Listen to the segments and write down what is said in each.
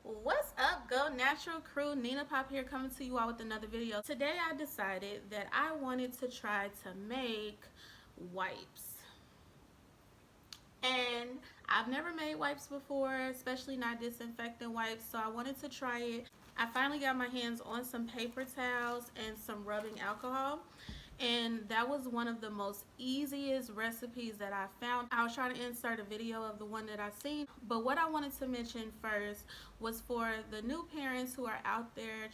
What's up, Go Natural crew? Nina Pop here, coming to you all with another video. Today I decided that I wanted to try to make wipes. And I've never made wipes before, especially not disinfectant wipes, so I wanted to try it. I finally got my hands on some paper towels and some rubbing alcohol, and that was one of the most easiest recipes that I found. I was trying to insert a video of the one that I seen, but what I wanted to mention first was for the new parents who are out there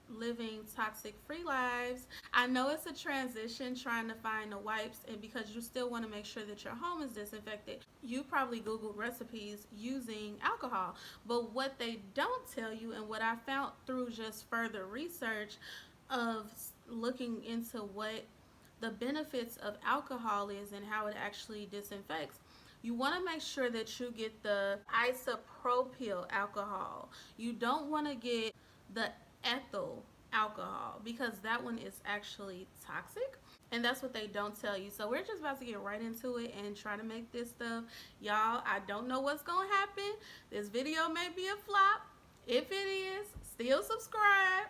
living toxic free lives. I know it's a transition trying to find the wipes, and because you still want to make sure that your home is disinfected, you probably Googled recipes using alcohol. But what they don't tell you, and what I found through just further research of looking into what the benefits of alcohol is and how it actually disinfects, you want to make sure that you get the isopropyl alcohol. You don't want to get the ethyl alcohol, because that one is actually toxic, and that's what they don't tell you. So we're just about to get right into it and try to make this stuff. Y'all, I don't know what's gonna happen. This video may be a flop. If it is, still subscribe.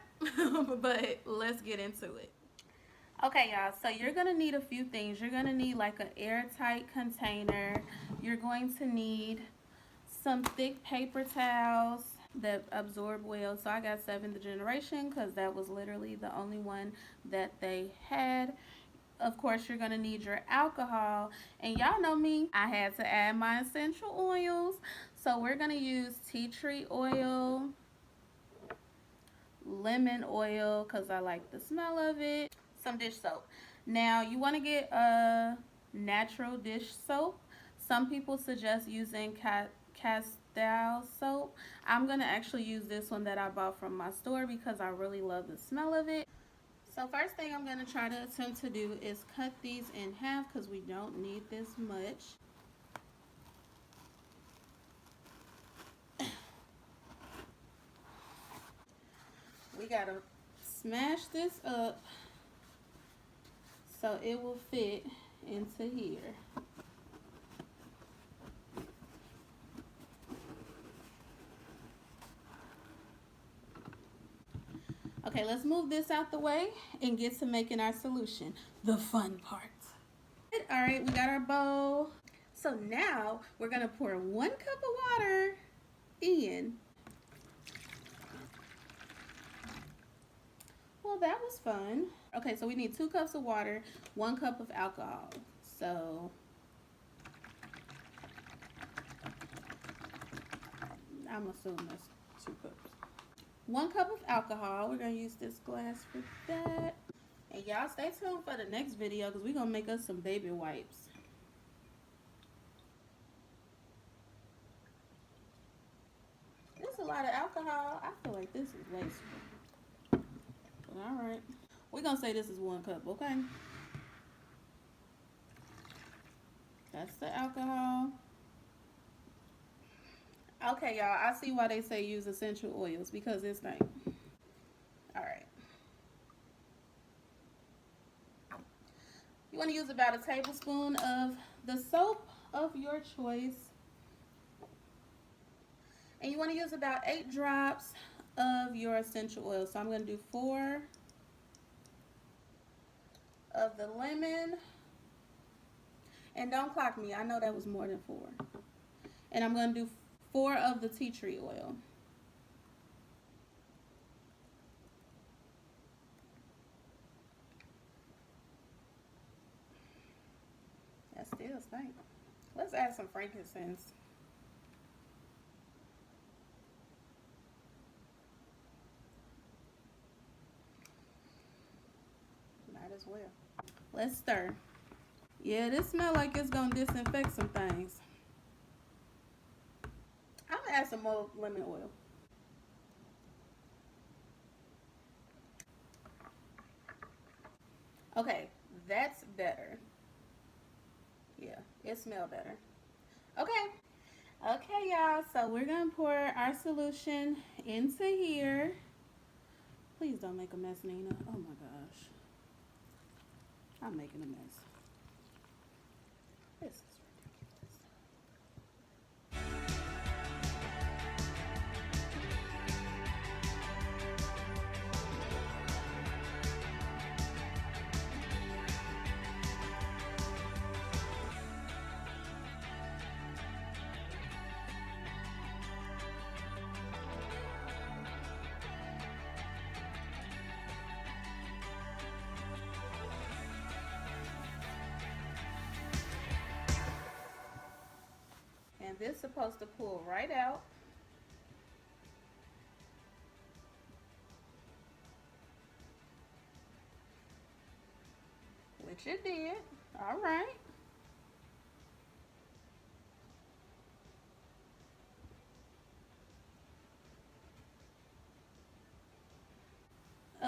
But let's get into it. Okay, y'all, so you're gonna need a few things. You're gonna need like an airtight container. You're going to need some thick paper towels that absorb well. So I got 7th generation because that was literally the only one that they had. Of course, you're gonna need your alcohol, and y'all know me, I had to add my essential oils. So we're gonna use tea tree oil, lemon oil because I like the smell of it, some dish soap. Now you want to get a natural dish soap. Some people suggest using Castile soap. I'm going to actually use this one that I bought from my store because I really love the smell of it. So first thing I'm going to try to attempt to do is cut these in half because we don't need this much. We got to smash this up so it will fit into here. Okay, let's move this out the way and get to making our solution, the fun part. All right, we got our bowl. So now we're gonna pour 1 cup of water in. Well, that was fun. Okay, so we need 2 cups of water, 1 cup of alcohol. So I'm assuming that's 2 cups. 1 cup of alcohol. We're gonna use this glass for that. And y'all stay tuned for the next video because we're gonna make us some baby wipes. This is a lot of alcohol. I feel like this is wasteful. But all right. We're gonna say this is 1 cup, okay? That's the alcohol. Okay, y'all, I see why they say use essential oils, because it's nice. All right. You want to use about a tablespoon of the soap of your choice. And you want to use about 8 drops of your essential oil. So I'm going to do 4 of the lemon. And don't clock me, I know that was more than 4. And I'm going to do 4 of the tea tree oil. That still stinks. Let's add some frankincense. Might as well. Let's stir. Yeah, this smells like it's gonna disinfect some things. I'm gonna add some more lemon oil. Okay, that's better. Yeah, it smells better. Okay. Okay, y'all, so we're gonna pour our solution into here. Please don't make a mess, Nina. Oh my gosh. I'm making a mess. This is ridiculous. this supposed to pull right out, which it did. All right.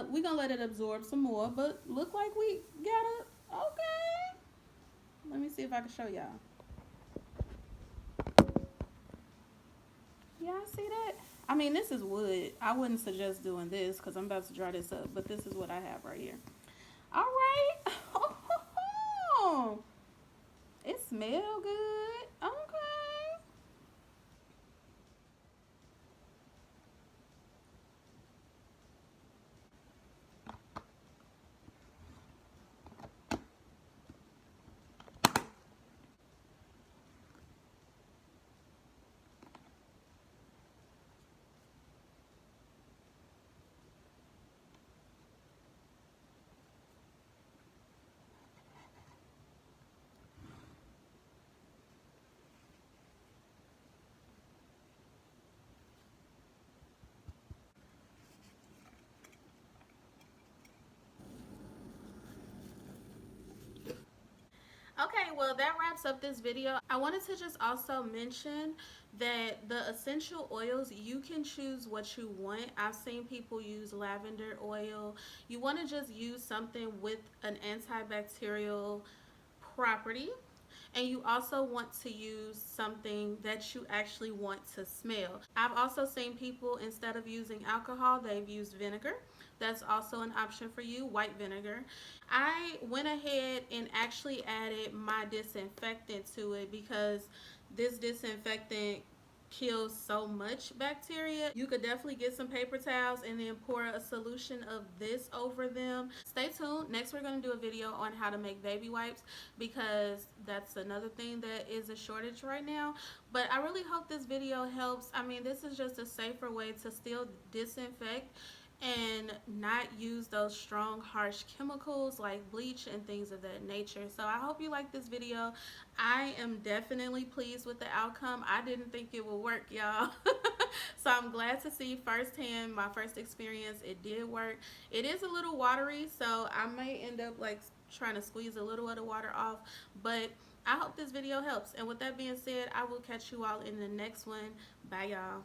We're gonna let it absorb some more, but look like we got it. Okay. Let me see if I can show y'all. Y'all see that? I mean, this is wood. I wouldn't suggest doing this because I'm about to dry this up, but this is what I have right here. All right. It smell good. Okay. Okay, well, that wraps up this video. I wanted to just also mention that the essential oils, you can choose what you want. I've seen people use lavender oil. You want to just use something with an antibacterial property. And you also want to use something that you actually want to smell. I've also seen people, instead of using alcohol, they've used vinegar. That's also an option for you, white vinegar. I went ahead and actually added my disinfectant to it because this disinfectant kills so much bacteria. You could definitely get some paper towels and then pour a solution of this over them. Stay tuned. Next, we're going to do a video on how to make baby wipes because that's another thing that is a shortage right now. But I really hope this video helps. I mean, this is just a safer way to still disinfect and not use those strong harsh chemicals like bleach and things of that nature. So I hope you like this video. I am definitely pleased with the outcome. I didn't think it would work, y'all. So I'm glad to see firsthand, my first experience, it did work. It is a little watery, so I may end up like trying to squeeze a little of the water off, but I hope this video helps. And with that being said, I will catch you all in the next one. Bye, y'all.